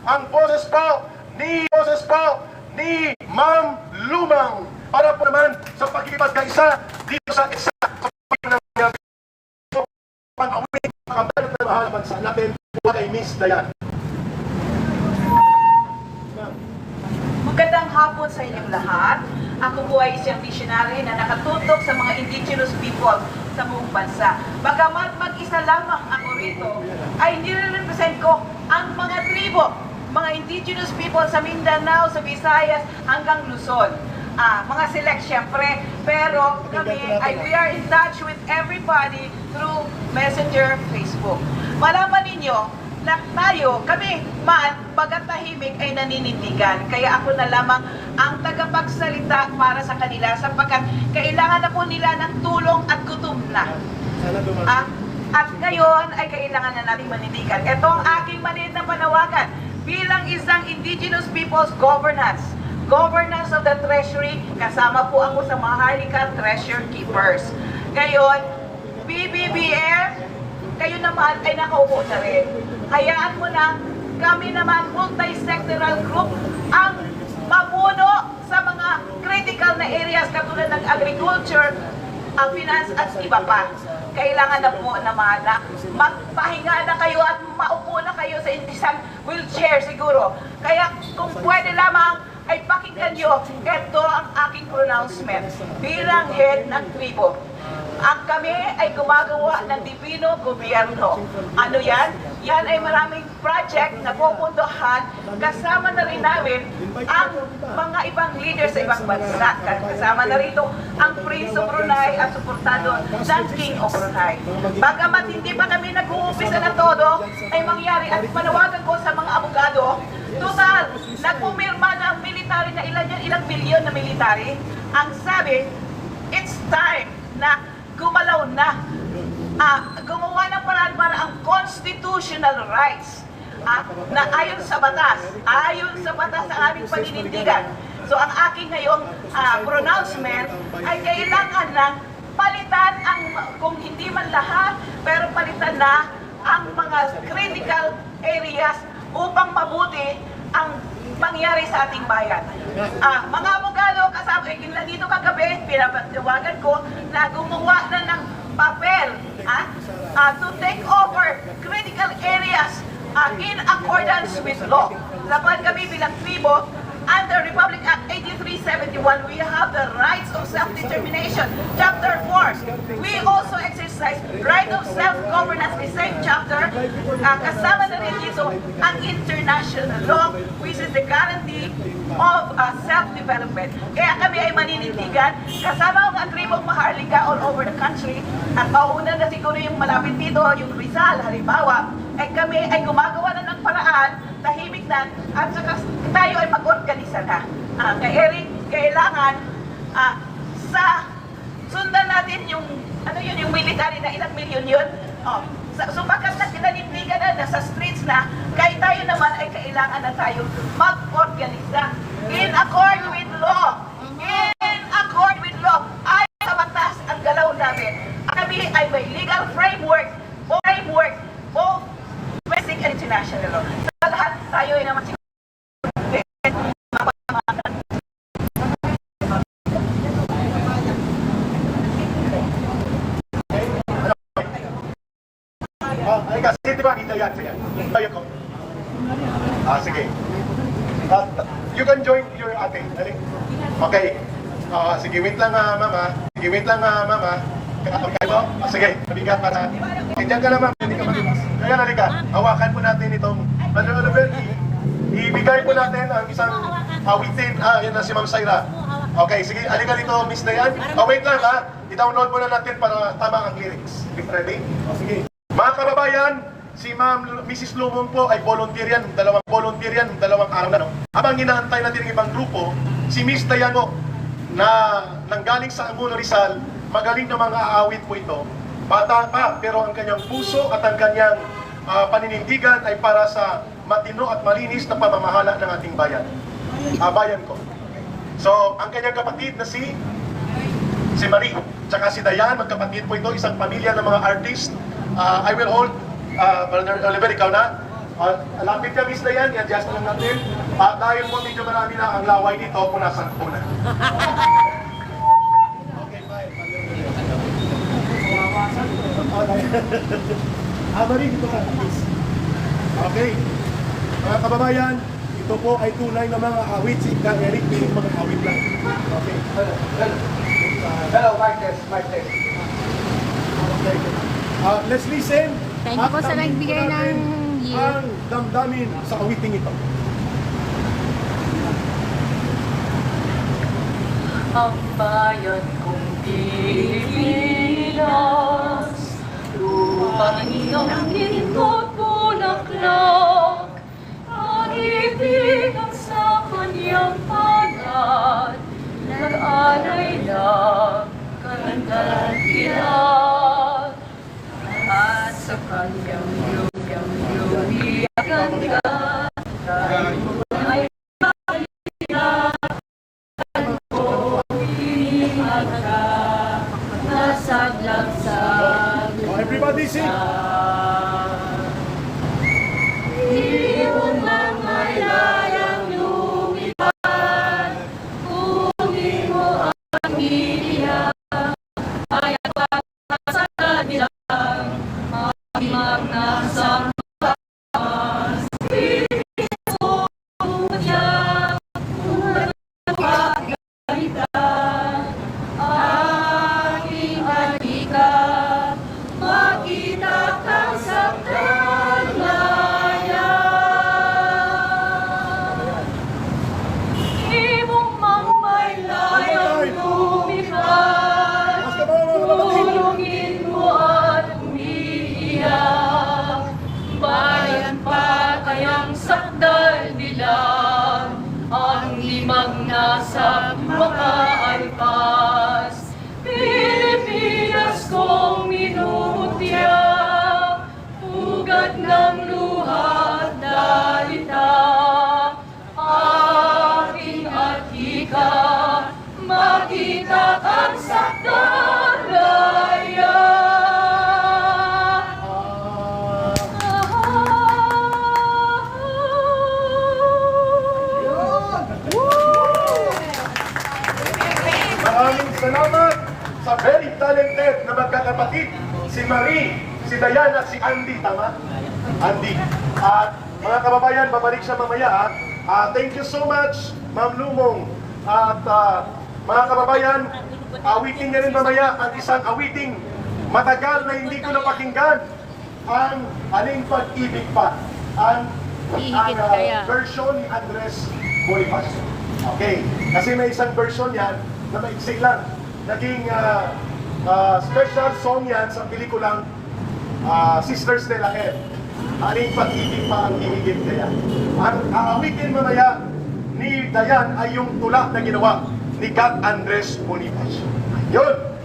ang boses po ni Ma'am Lumang para po naman sa pagkikipagkaisa dito sa isa sa pag-ibig pang-awit ng kampanan ng mahal bansa natin po kay Miss Dayan. Magandang hapon sa inyong lahat. Ako po ay isang visionary na nakatutok sa mga indigenous people sa buong bansa. Bagamat mag-isa lamang ako rito, ay nire-represent ko ang mga tribo, mga indigenous people sa Mindanao, sa Visayas, hanggang Luzon. Mga select syempre, pero kami we are in touch with everybody through Messenger, Facebook. Malaman ninyo na kami man, bagat tahimik ay naninindigan. Kaya ako na lamang ang tagapagsalita para sa kanila sapagkat kailangan na po nila ng tulong at gutom na. At ngayon ay kailangan na natin manindigan. Ito ang aking maliit na panawagan bilang isang Indigenous Peoples Governance of the Treasury, kasama po ako sa Maharlika Treasure Keepers. Ngayon, BBBF, kayo naman ay nakaupo na rin. Hayaan mo na kami naman multi-sectoral group ang mamuno sa mga critical na areas katulad ng agriculture, finance at iba pa. Kailangan na po naman na magpahinga na kayo at maupo na kayo sa isang wheelchair siguro. Kaya kung pwede lamang ay pakinggan nyo, ito ang aking pronouncement bilang head ng tribo. Ang kami ay gumagawa ng Divino Gobyerno. Ano yan? Yan ay maraming project na pupundohan. Kasama na rin namin ang mga ibang leaders sa ibang bansa. Kasama na rito ang Prince of Brunei at suportado ng King of Brunei. Bagamat hindi pa kami nag-uumpisa na todo, ay mangyari at panawagan ko sa mga abogado, total, nagpumirma ng military na ilang milyon na military. Ang sabi, it's time na gumalaw na, gumawa ng paraan para ang constitutional rights na ayon sa batas ang aming paninindigan. So ang aking ngayong pronouncement ay kailangan ng palitan ang, kung hindi man lahat, pero palitan na ang mga critical areas upang mabuti ang mangyari sa ating bayan. Mga abogado, kasama dito kagabi, pinapatiwagan ko na gumawa na ng papel to take over critical areas in accordance with law. Laban kami bilang tribo, under Republic Act 8371, we have the rights of self-determination. Chapter 4, we also exercise right of self-governance, the same chapter. Kasama na rin dito ang international law, which is the guarantee of self-development. Kaya kami ay maninindigan, kasama ang tribong Maharlika all over the country. At mauna na siguro yung malapit dito, yung Rizal, halimbawa, kami ay gumagawa na ng paraan, tahimik na, at saka tayo ay mag-organisa na. Kay Eric, kailangan sundan natin yung yung military na ilang milyon yun. So pagkat nanindigan na sa streets na, kaya tayo naman ay kailangan na tayo mag-organisa in accord with law. In accord with law. Ayon sa batas ang galaw namin. Kami ay may legal framework of basic and international law. Sa lahat tayo ay naman Sige ba kita yan? Tayo ko. Sige. You can join your ate. Dali. Okay. Sige, wait lang mama. Sige, nabigat para. Diyan ka na ma'am. Hindi ka matigas. Kaya nalika. Hawakan po natin itong ibigay po natin ang isang awitin. Yan na si Ma'am Syra. Okay, sige. Alika dito, Miss Dayan. Wait lang I-download muna natin para tama ang lyrics. Ready? Sige. Mga kababayan, si Mrs. Lumong po ay volunteer yan, dalawang araw na. Habang inaantay natin ang ibang grupo, si Miss Dayan po, na nanggaling sa Amuno Rizal, magaling na mga aawit po ito. Bata pa, pero ang kanyang puso at ang kanyang paninindigan ay para sa matino at malinis na pamamahala ng ating bayan. Bayan ko. So, ang kanyang kapatid na si Marie, tsaka si Dayan, magkapatid po ito, isang pamilya ng mga artist. I will hold, Brother Oliver, ikaw na. Lapit ka, Miss Dayan, i-adjust na lang natin. At dahil po medyo marami na ang laway dito, punasan ko na. Okay, fine. Maring, ito ka, please. Okay. Mga kababayan, ito po ay tunay na mga awit. Si Ika Eric, piling mga awit lang. Okay. Hello, mic test, mic test. Okay. Let's listen. Thank you po At sa damhin nagbigay po natin ng year. ang damdamin sa awiting ito. Ang bayan kong Pilipinas, lupang iyong lingkod bulaklak, nag-ibig ang sa kanyang panat, nag-alay lang kandakilat, at sa kanyang lubyang ganda, tayo ay nasaglang sa Everybody sing. iyong mga layang lumipad, kunin mo ang iiyak, ay ang sa kanilang magmag na sa mas. Piso niya, kung pagalitan, aking halika, makita kang sa kanlayan. Ibong mang may layang lumipad, Basta ba mga kapatid? tulungin mo at umiiyak. Bayan pa kayang sakdal dilag, ang limag nasa makaalpas. Pilipinas kong minumutya, ugat ng luha at dalita. Aking atika, makita kang sakdalaya. Maraming salamat sa very talented na magkakapatid, si Marie, si Dayan at si Andy, tama? Andy. At mga kababayan, babalik siya mamaya. Thank you so much, Ma'am Lumong. At mga kababayan, awitin niya rin mamaya ang isang awiting matagal na hindi ko napakinggan. Ang Aling Pag-ibig Pa. Ang Hihigit kaya. version ni Andres Bonifacio. Okay, kasi may isang version yan na maiksik lang. Naging special song yan sa pelikulang Sisters de la Head. Aling Pag-ibig Pa ang hihigit kaya. Ang aawitin mamaya ni Dayan ay yung tula na ginawa ni Kat Andres Bonifacio. Yun!